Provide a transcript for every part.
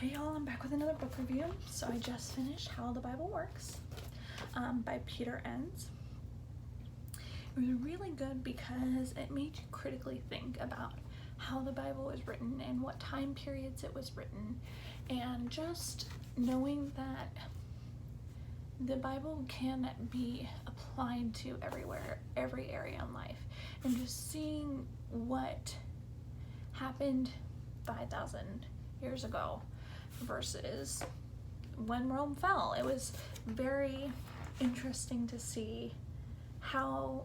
Hey y'all, I'm back with another book review. So I just finished How the Bible Works by Peter Enns. It was really good because it made you critically think about how the Bible was written and what time periods it was written, and just knowing that the Bible can be applied to everywhere, every area in life, and just seeing what happened 5,000 years ago versus when Rome fell. It was very interesting to see how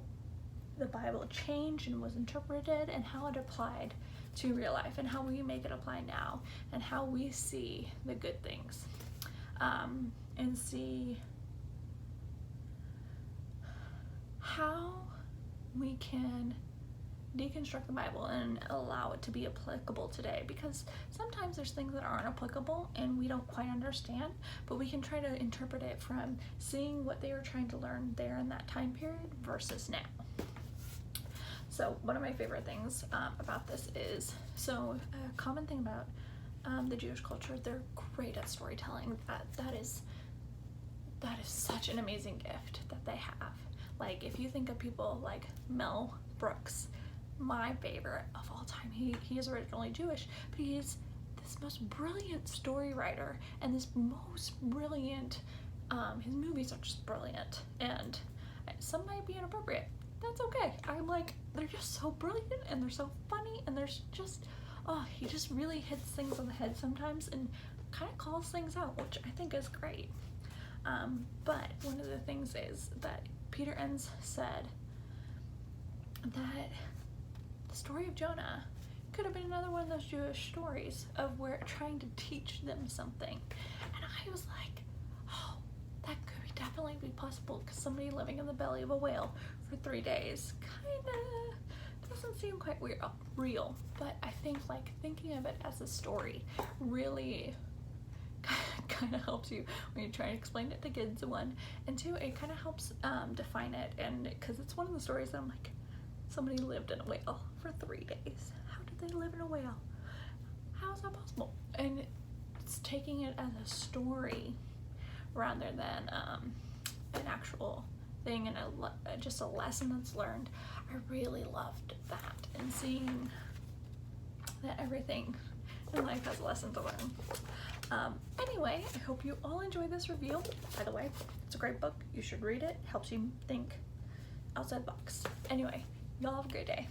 the Bible changed and was interpreted, and how it applied to real life, and how we make it apply now, and how we see the good things, and see how we can deconstruct the Bible and allow it to be applicable today, because sometimes there's things that aren't applicable and we don't quite understand, but we can try to interpret it from seeing what they were trying to learn there in that time period versus now. So one of my favorite things about this is, so a common thing about the Jewish culture, they're great at storytelling. That is such an amazing gift that they have. Like, if you think of people like Mel Brooks, my favorite of all time. He is originally Jewish, but he's this most brilliant story writer, and this most brilliant, his movies are just brilliant, and some might be inappropriate. That's okay. I'm like, they're just so brilliant, and they're so funny, and there's just, he just really hits things on the head sometimes, and kind of calls things out, which I think is great. But one of the things is that Peter Enns said that the story of Jonah could have been another one of those Jewish stories of where trying to teach them something. And I was like, oh, that could definitely be possible, because somebody living in the belly of a whale for 3 days kind of doesn't seem quite real. But I think, like, thinking of it as a story really kind of helps you when you try to explain it to kids, one, and two, it kind of helps define it, and because it's one of the stories that I'm like, somebody lived in a whale for 3 days. How did they live in a whale? How is that possible? And it's taking it as a story rather than an actual thing, and just a lesson that's learned. I really loved that, and seeing that everything in life has a lesson to learn. Anyway, I hope you all enjoyed this review. By the way, it's a great book. You should read it. Helps you think outside the box. Anyway, y'all have a great day.